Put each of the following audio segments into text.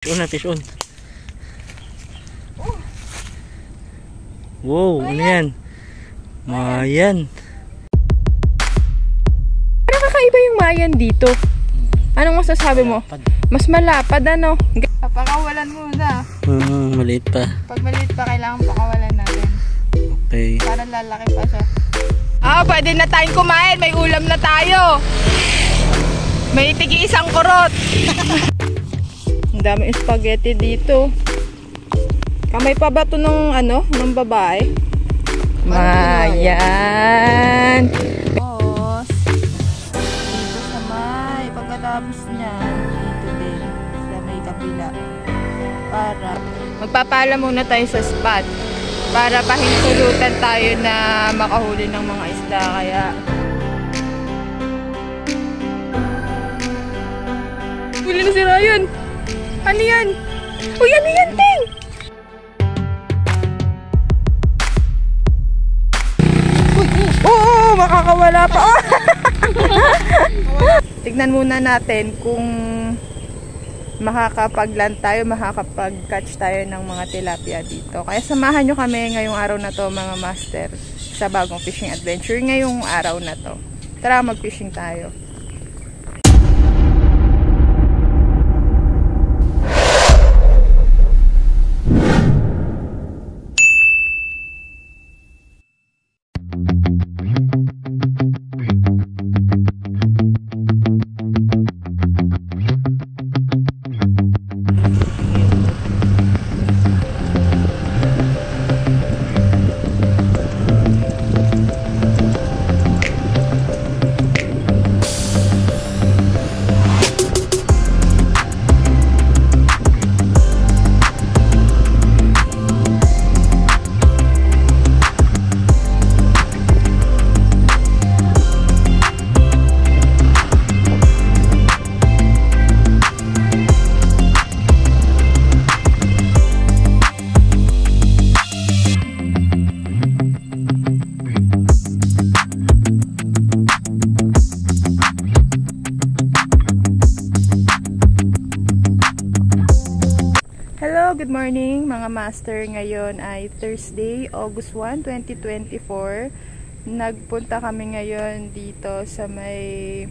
Fish on. Wow, ano yan? Mayan. Parang kakaiba yung mayan dito. Anong masasabi mo? Mas malapad ano? Papakawalan muna. Maliit pa. Pag maliit pa, kailangan pakawalan natin. Okay. Para lalaki pa siya. Pwede na tayong kumain. May ulam na tayo. May tigi isang kurot. Ang daming spaghetti dito. Kamay pa ba ito ng ng babae? Mayan. Tapos, dito sa may, pagkatapos niyan, dito din, sa may kapila. Para, magpapala muna tayo sa spot. Para pahintulutan tayo na makahuli ng mga isda. Kaya, huli na si Ryan. Ano yan? Uy, ano yan, Ting? Oo, makakawala pa. Tignan muna natin kung makakapag-land tayo, makakapag-catch tayo ng mga tilapia dito. Kaya samahan nyo kami ngayong araw na to, mga master, sa bagong fishing adventure ngayong araw na to. Tara, mag-fishing tayo. Good morning mga master. Ngayon ay Thursday, August 1, 2024. Nagpunta kami ngayon dito sa may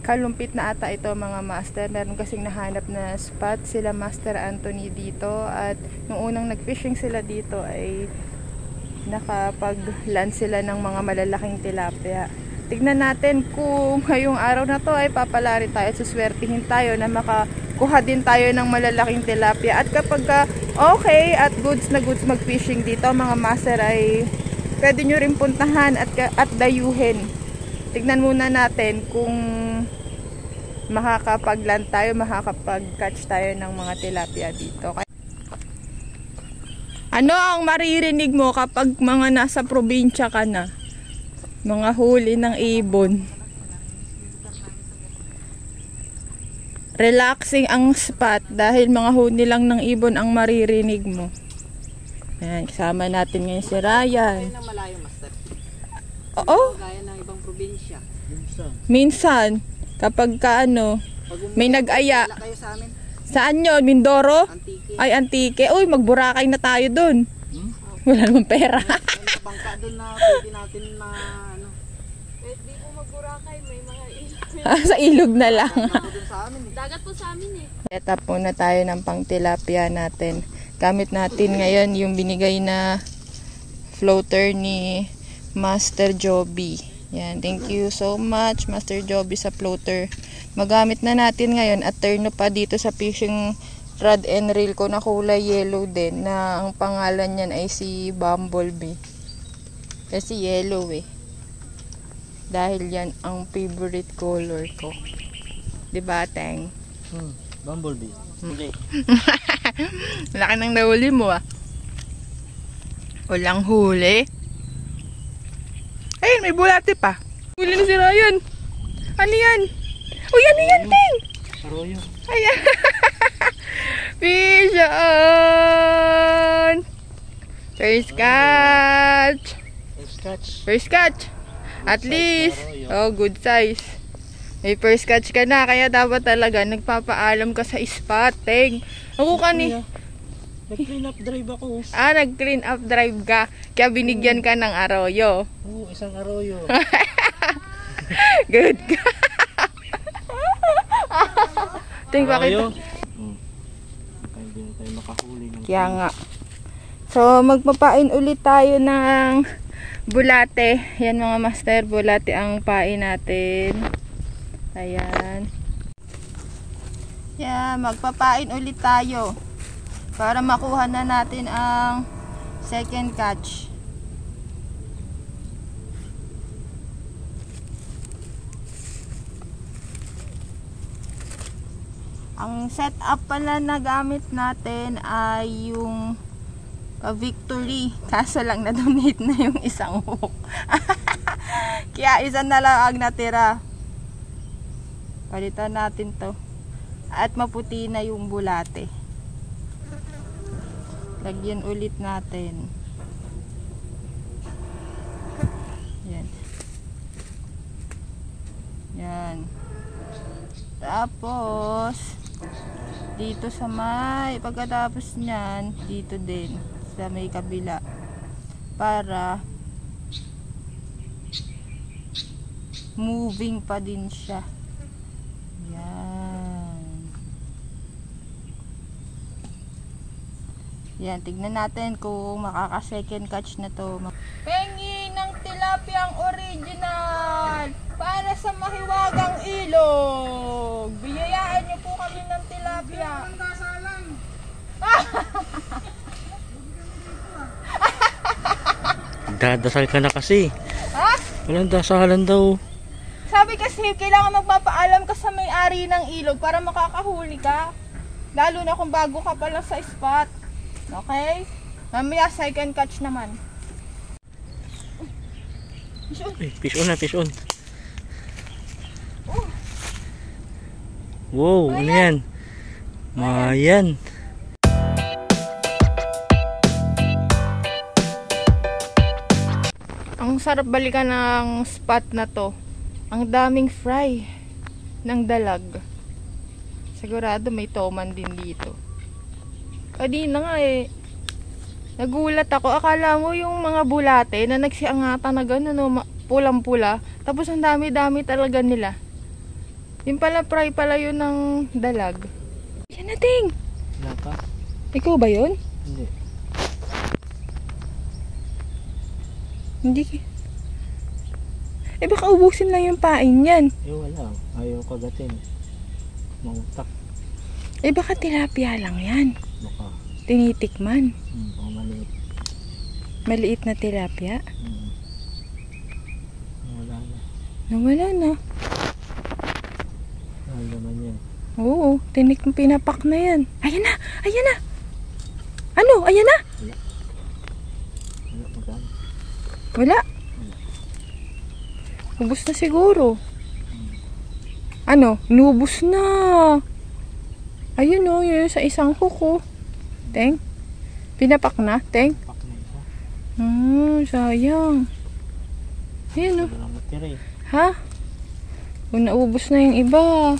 Kalumpit na ata ito mga master. Meron kasing nahanap na spot sila Master Anthony dito. At nung unang nag-fishing sila dito ay nakapag-land sila ng mga malalaking tilapia. Tignan natin kung ngayong araw na to ay papalari tayo at suswertihin tayo na makakuha din tayo ng malalaking tilapia. At kapag okay at goods na goods mag-fishing dito mga master, ay pwede nyo rin puntahan at dayuhin. Tignan muna natin kung makakapag-land tayo, makakapag-catch tayo ng mga tilapia dito. Ano ang maririnig mo kapag mga nasa probinsya ka na? Mga huli ng ibon. Relaxing ang spot dahil mga huli lang ng ibon ang maririnig mo. Ayan, kasama natin ngayon si Ryan. Kaya ng malayo, master. Oo. Kaya ng ibang probinsya. Minsan, kapag may nag-aya. Kayo sa amin. Saan yun? Mindoro? Antique. Ay, Antique. Uy, magburakay na tayo dun. Wala namang pera. May mga bangka dun na pwede natin na Pwede po magburakay, may mga ilog. Sa ilog na lang. dun sa amin eh. Dagat po sa amin eh. Set-up muna tayo ng pang tilapia natin. Gamit natin ngayon yung binigay na floater ni Master Joby. Yan, thank you so much Master Joby sa floater. Magamit na natin ngayon at turno pa dito sa fishing rod and reel ko na kulay yellow din, na ang pangalan niyan ay si Bumblebee. Kasi yellow eh. Dahil yan ang favorite color ko. Diba, Teng? Bumblebee. Okay. Laki nang nahuli mo ah. Walang huli. Ayun, may bulate pa. Huli na si Ryan. Ano yan? Uy, ano yan, Ting? Arroyo. Ayan. Fish on! First catch. First catch. First catch. At least. Oh, good size. May first catch ka na, kaya dapat talaga nagpapaalam ka sa spot, Teng. Ako kani. Nag-clean up drive ako. Nag-clean up drive ka. Kaya binigyan ka ng arroyo. Oo, isang arroyo. Good ka. Teng, bakit? Arroyo? Hindi na tayo makahuli ng Kaya nga. So, magpapain ulit tayo ng bulate. Yan mga master, bulate ang pain natin. Ayan. Yan, magpapain ulit tayo. Para makuha na natin ang second catch. Ang setup pala na gamit natin ay yung Victory. Kaso lang na-donate na yung isang hook. Kaya isa na lang ang natira. Palitan natin to. At maputi na yung bulate. Lagyan ulit natin. Yan. Yan. Tapos dito sa may pagkatapos niyan, dito din sa may kabila para moving pa din siya. Yan, tignan natin kung makaka second catch na to. Pengi ng tilapia ang original para sa mahiwagang ilog. Biyayaan niyo po kami ng tilapia. Dadasal ka na kasi. Ha? Walang dasalan daw. Sabi kasi kailangan magpapaalam ka sa may-ari ng ilog para makakahuli ka. Lalo na kung bago ka pa lang sa spot. Okay? Mamaya second catch naman. Fish on na, fish on. Wow, ano yan? Mayan. Ang sarap balikan ng spot na to. Ang daming fry ng dalag. Sigurado may toman din dito. Kanina nga nagulat ako. Akala mo yung mga bulate na nagsiangatan na gano'n, pulang-pula. Tapos ang dami-dami talaga nila. Yung pala fry pala yun ng dalag. Yan na, Ting! Wala pa? Ikaw ba yun? Hindi. Hindi. Baka ubusin lang yung pain yan. Wala. Ayaw kagatin. Mautak. Baka tilapia lang yan. Baka. Tinitikman. Baka maliit. Maliit na tilapia. Wala na. Nawala na. Wala naman yan. Oo, pinapak na yan. Ayan na! Ayan na! Ano? Ayan na! Wala. Wala magkano. Wala. Ubus na siguro. Ano? Inubos na. Ayun o, yun sa isang hook. Teng? Pinapak na, Teng? Pak na isa. Sayang. Ayan o. Wala matira eh. Ha? Kung naubos na yung iba.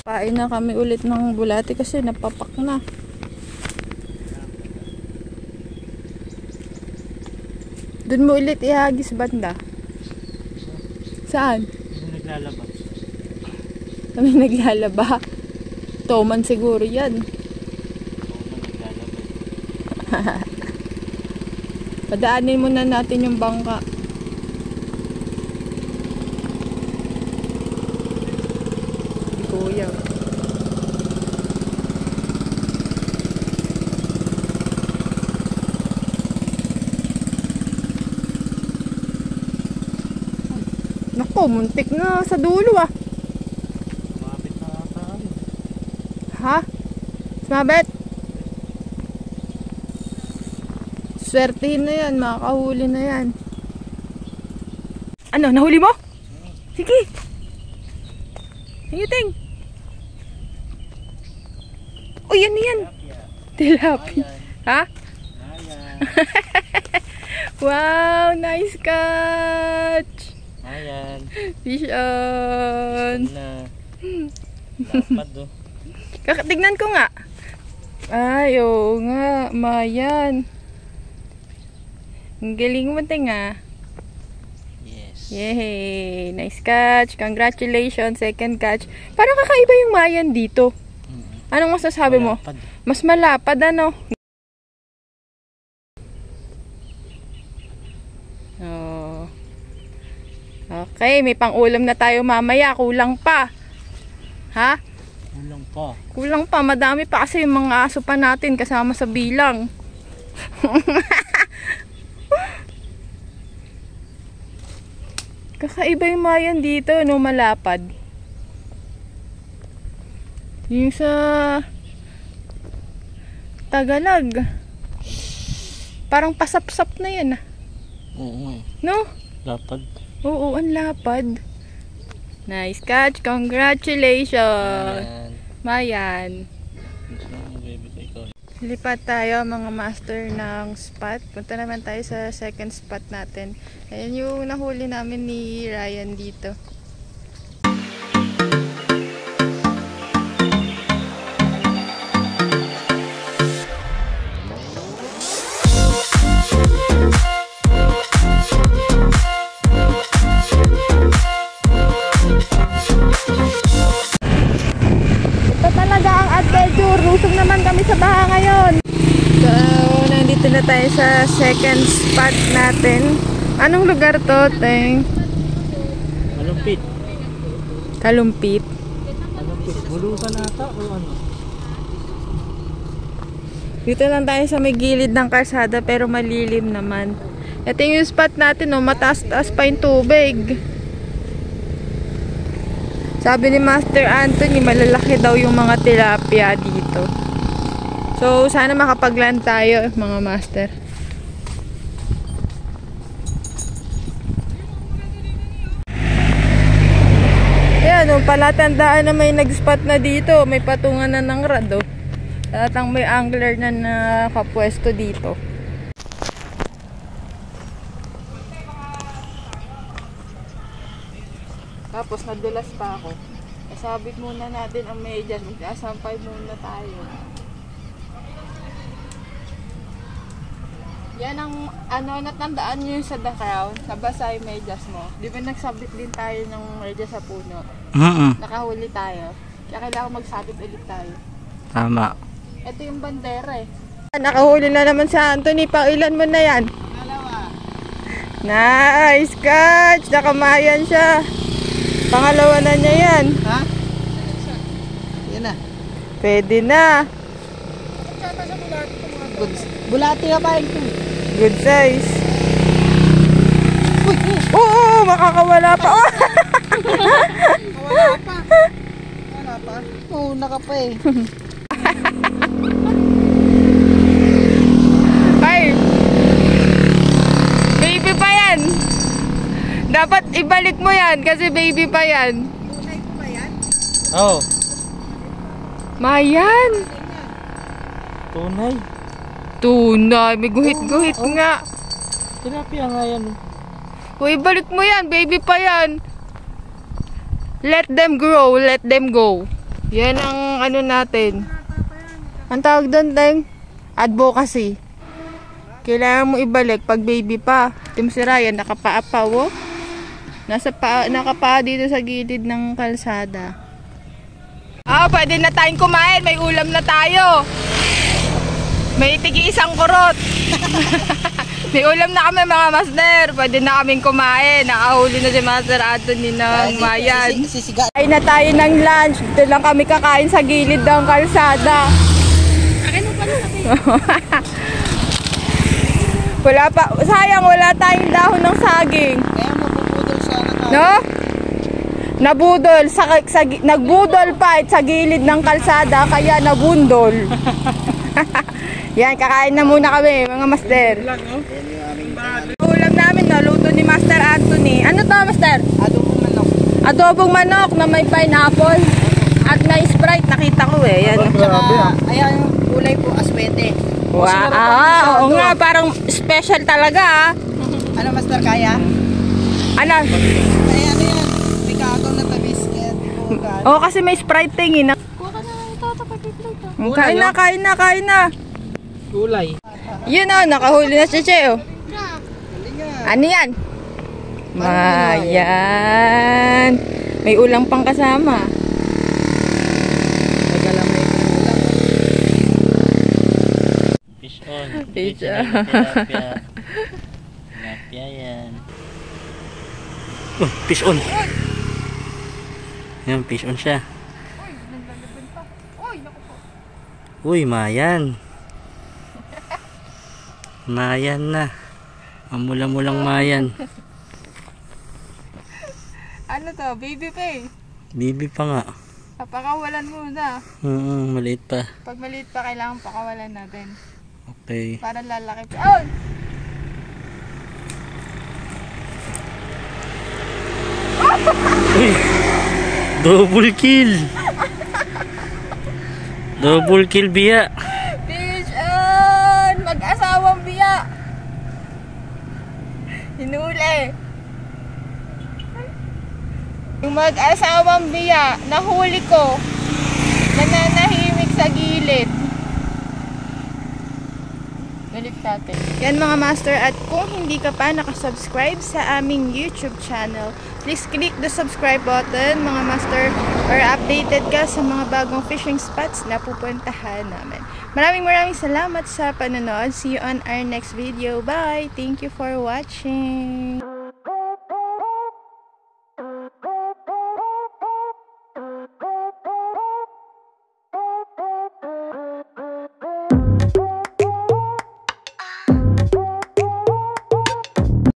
Pain na kami ulit ng bulate kasi napapak na. Doon mo ulit ihagis banda. Saan? Yung naglalaba. Kami naglalaba. Toman siguro yan. Padaanin muna natin yung bangka. Kuya. Nako, muntik na sa dulo ah. Mabit na tayo. Ha? Sumabit? Swertihin na yan, makakahuli na yan. Ano, nahuli mo? Sige. Ting. Uy, ano yan? Tilapia. Ha? Wow, nice catch. Ayan. Fish on. Na. Lapad oh. Tignan ko nga. Ay, oo nga. Mayan. Ang galing mo, tinga. Yes. Yay! Nice catch. Congratulations. Second catch. Parang kakaiba yung mayan dito. Anong masasabi mo? Malapad. Mas malapad, ano? Oh. Okay, may pang-ulam na tayo mamaya. Kulang pa. Ha? Kulang pa. Kulang pa. Madami pa kasi yung mga aso pa natin kasama sa bilang. Kakaiba yung mayan dito, no? Malapad. Yung sa Tagalog. Parang pasapsap na yan, ah. Oo nga eh. No? Lapad. Oo, ang lapad. Nice catch. Congratulations. Ayan. Mayan. Gusto mo, baby ko ikaw. Lipat tayo mga master ng spot. Punta naman tayo sa second spot natin. Ayan yung nahuli namin ni Ryan dito. Ito talaga ang adventure. Lusog naman kami sa baha ngayon. So, nandito na tayo sa second spot natin. Anong lugar to, Teng? Malumpit. Kalumpit. Malumpit. Bulusan ata o ano? Dito lang tayo sa may gilid ng kalsada pero malilim naman. Ito yung spot natin, no? Mataas-taas pa yung tubig. Sabi ni Master Anthony, malalaki daw yung mga tilapia dito. So, sana makapag-land tayo, mga master. Ayan, palatandaan na may nag-spot na dito. May patungan na ng rad, oh. Tatang may angler na nakapwesto dito. Tapos nadulas pa ako. Nasabit muna natin ang medyas. Magsasampay muna tayo. Yan ang natandaan nyo yung sa The Crown. Nabasa yung medyas mo. Di ba nagsabit din tayo ng medyas sa puno? Nakahuli tayo. Kaya kailangan magsabit ulit tayo. Tama. Ito yung bandera eh. Nakahuli na naman si Anthony. Pangilan mo na yan? Dalawa. Nice catch! Nakamayan siya. Pangalawa na niya yan. Ha? Yan na. Pwede na. Bulati ka pa ito. Good size. Oo, makakawala pa. Oh! Wala pa. Wala pa. Oo, naka pa eh. Ay! Baby pa yan. Dapat ibalik mo yan kasi baby pa yan. Tunay ko ba yan? Oh. Mayan. Tunay. Tunay. May guhit-guhit nga. Tilapia nga yan. Uy, balik mo yan. Baby pa yan. Let them grow. Let them go. Yan ang ano natin. Ang tawag doon, Teng? Advocacy. Kailangan mo ibalik pag baby pa. Tim si Ryan, nakapaa pa, oh. Nakapaa dito sa gilid ng kalsada. Pwede na tayong kumain. May ulam na tayo. May tigi-isang kurot. May ulam na kami, mga master. Pwede na kaming kumain. Nakahuli na si Master Anthony ng mayan. Kain na tayo ng lunch. Dito lang kami kakain sa gilid ng kalsada. Wala pa. Sayang, wala tayong dahon ng saging. Kaya mabubudol siya na ka. No? Nabudol. Nagbudol pa sa gilid ng kalsada. Kaya nabundol. Yan, kakain na muna kami, mga master. Ulam namin, naluto ni Master Anthony. Ano to, Master? Adobong manok. Adobong manok na may pineapple at may Sprite. Nakita ko eh. Yan. Ayan, kulay po, aswete. Wow. Oo nga, parang special talaga ah. Ano, Master, kaya? Ano? Ay, ano yan? May kagaw na tabisket. Oh, kasi may Sprite tingin. Kuha ka na ito, pag-plate. Kain na, kain na, kain na. Kulay. Yun oh, nakahuli na si Che oh. Ano yan? Mayan. May ulang pang kasama. Fish on. Fish Original on. Tilapia. Tilapia yan. Oh, fish on. Yan, fish on siya. Uy, mayan. Mayan na. Mamula-mulang mayan. Ano to? Baby pa eh. Bibi pa nga. Papakawalan muna. Maliit pa. Pag maliit pa, kailangan pakawalan natin. Okay. Para lalaki pa. Oh! Uy! Double kill! Double kill, biya! Fish on! Mag-asawang biya! Hinuli! Yung mag-asawang biya, nahuli ko. Nananahimik sa gilid. Balik natin. Yan mga master, at kung hindi ka pa nakasubscribe sa aming YouTube channel, please click the subscribe button mga master, or updated ka sa mga bagong fishing spots na pupuntahan namin. Maraming salamat sa panonood. See you on our next video. Bye! Thank you for watching!